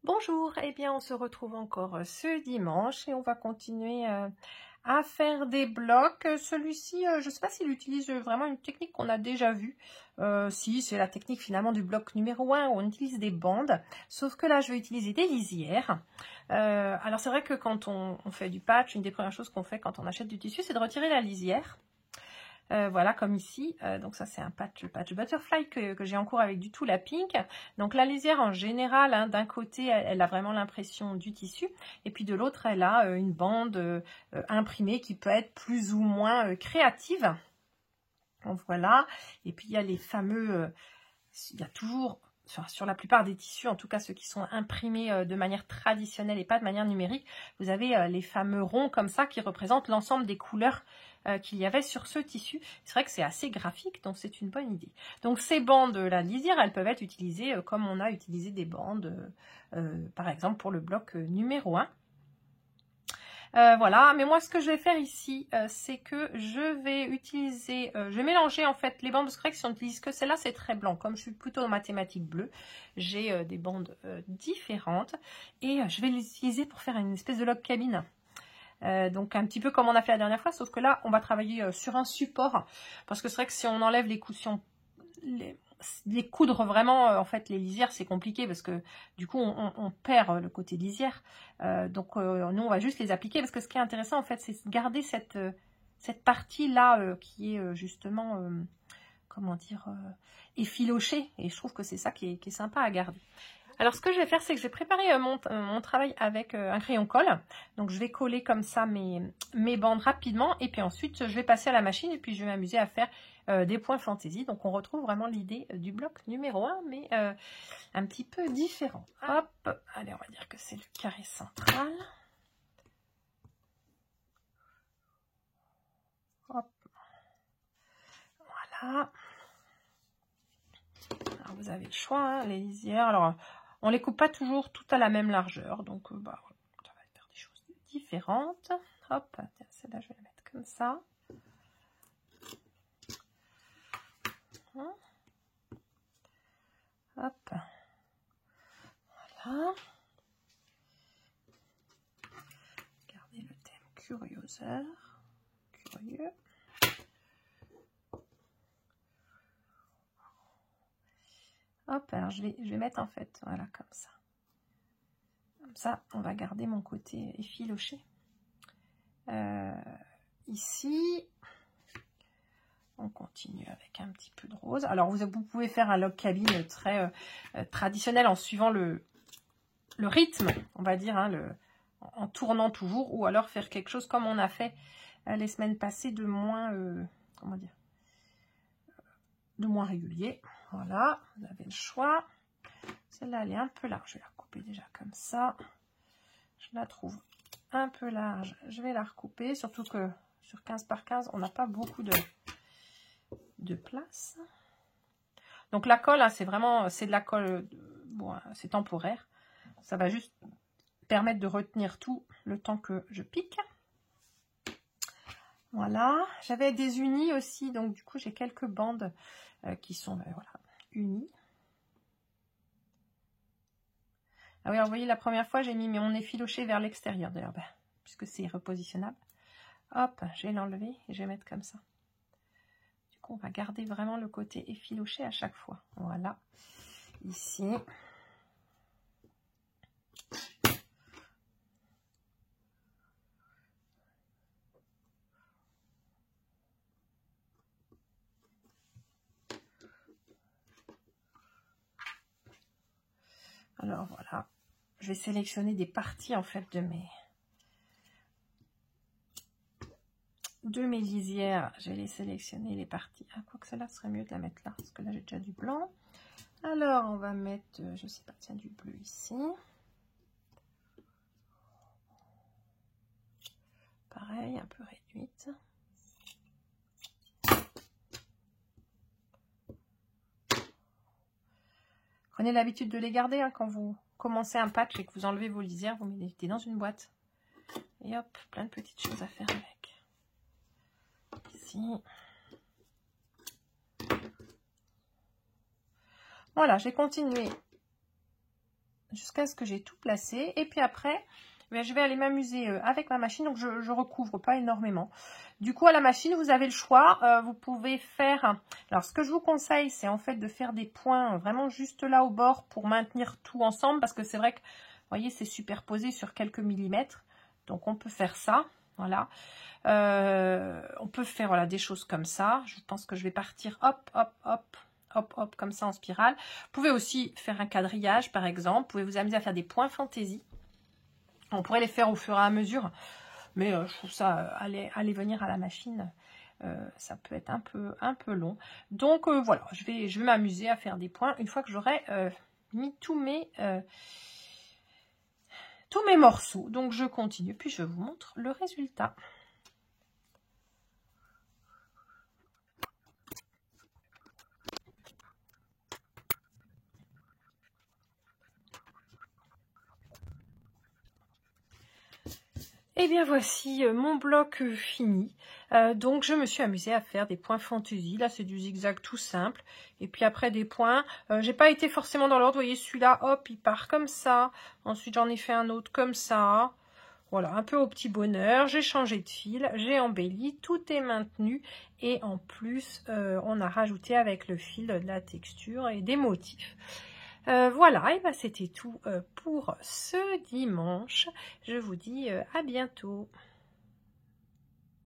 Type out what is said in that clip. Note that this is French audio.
Bonjour, eh bien on se retrouve encore ce dimanche et on va continuer à faire des blocs. Celui-ci, je ne sais pas s'il utilise vraiment une technique qu'on a déjà vue. Si, c'est la technique finalement du bloc numéro 1 où on utilise des bandes, sauf que là je vais utiliser des lisières. Alors c'est vrai que quand on fait du patch, une des premières choses qu'on fait quand on achète du tissu, c'est de retirer la lisière. Voilà, comme ici. Donc ça, c'est un patch butterfly que j'ai en cours avec du Tula Pink. Donc la lisière, en général, hein, d'un côté, elle a vraiment l'impression du tissu. Et puis de l'autre, elle a une bande imprimée qui peut être plus ou moins créative. Donc voilà. Et puis il y a les fameux... il y a toujours... sur la plupart des tissus, en tout cas ceux qui sont imprimés de manière traditionnelle et pas de manière numérique, vous avez les fameux ronds comme ça qui représentent l'ensemble des couleurs qu'il y avait sur ce tissu. C'est vrai que c'est assez graphique, donc c'est une bonne idée. Donc ces bandes, la lisière, elles peuvent être utilisées comme on a utilisé des bandes, par exemple pour le bloc numéro 1. Voilà, mais moi ce que je vais faire ici, c'est que je vais utiliser, je vais mélanger en fait les bandes, parce que si on n'utilise que celle-là, c'est très blanc. Comme je suis plutôt en mathématiques bleues, j'ai des bandes différentes, et je vais les utiliser pour faire une espèce de log cabine. Donc un petit peu comme on a fait la dernière fois, sauf que là, on va travailler sur un support, parce que c'est vrai que si on enlève les cushions, les coudre vraiment, en fait, les lisières, c'est compliqué parce que du coup, on perd le côté lisière. Donc, nous, on va juste les appliquer parce que ce qui est intéressant, en fait, c'est de garder cette partie-là qui est justement, comment dire, effilochée. Et je trouve que c'est ça qui est sympa à garder. Alors, ce que je vais faire, c'est que je vais préparer mon travail avec un crayon colle. Donc, je vais coller comme ça mes bandes rapidement. Et puis ensuite, je vais passer à la machine et puis je vais m'amuser à faire des points fantaisie. Donc, on retrouve vraiment l'idée du bloc numéro 1, mais un petit peu différent. Hop, allez, on va dire que c'est le carré central. Hop, voilà. Alors, vous avez le choix, hein, les lisières. Alors, on les coupe pas toujours toutes à la même largeur, donc bah, ça va faire des choses différentes. Hop, tiens, celle-là, je vais la mettre comme ça. Hop, voilà. Regardez le thème curioseur, curieux. Hop, alors je vais mettre en fait, voilà, comme ça. Comme ça, on va garder mon côté effiloché. Ici, on continue avec un petit peu de rose. Alors, vous pouvez faire un log cabine très traditionnel en suivant le rythme, on va dire, hein, en tournant toujours, ou alors faire quelque chose comme on a fait les semaines passées de moins, comment dire, de moins régulier. Voilà, vous avez le choix. Celle-là, elle est un peu large. Je vais la recouper déjà comme ça. Je la trouve un peu large. Je vais la recouper, surtout que sur 15 par 15, on n'a pas beaucoup de place. Donc la colle, hein, c'est vraiment, c'est de la colle, bon, c'est temporaire. Ça va juste permettre de retenir tout le temps que je pique. Voilà. J'avais des unis aussi, donc du coup j'ai quelques bandes qui sont voilà, unies. Ah oui, alors vous voyez, la première fois j'ai mis mon effiloché vers l'extérieur d'ailleurs, puisque c'est repositionnable. Hop, je vais l'enlever et je vais mettre comme ça. Du coup, on va garder vraiment le côté effiloché à chaque fois. Voilà. Ici. Alors voilà, je vais sélectionner des parties en fait de mes lisières. Je vais les sélectionner les parties. Ah, quoi que celle-là serait mieux de la mettre là, parce que là j'ai déjà du blanc. Alors on va mettre, je sais pas, tiens, du bleu ici. Pareil, un peu réduite. Prenez l'habitude de les garder hein, quand vous commencez un patch et que vous enlevez vos lisières, vous les mettez dans une boîte. Et hop, plein de petites choses à faire avec. Ici. Voilà, j'ai continué. jusqu'à ce que j'ai tout placé. Et puis après, je vais aller m'amuser avec ma machine. Donc, je recouvre pas énormément. Du coup, à la machine, vous avez le choix. Vous pouvez faire... Alors, ce que je vous conseille, c'est en fait de faire des points vraiment juste là au bord pour maintenir tout ensemble. Parce que c'est vrai que, vous voyez, c'est superposé sur quelques millimètres. Donc, on peut faire ça. Voilà. On peut faire voilà, des choses comme ça. Je pense que je vais partir hop, hop, hop, hop, hop, comme ça en spirale. Vous pouvez aussi faire un quadrillage, par exemple. Vous pouvez vous amuser à faire des points fantaisie. On pourrait les faire au fur et à mesure. Mais je trouve ça, aller venir à la machine, ça peut être un peu long. Donc voilà, je vais m'amuser à faire des points une fois que j'aurai mis tous mes morceaux. Donc je continue, puis je vous montre le résultat. Et bien voici mon bloc fini. Donc je me suis amusée à faire des points fantaisie. Là c'est du zigzag tout simple. Et puis après des points. J'ai pas été forcément dans l'ordre. Vous voyez celui-là, hop, il part comme ça. Ensuite j'en ai fait un autre comme ça. Voilà, un peu au petit bonheur. J'ai changé de fil, j'ai embelli, tout est maintenu. Et en plus, on a rajouté avec le fil de la texture et des motifs. Voilà, et ben c'était tout pour ce dimanche. Je vous dis à bientôt.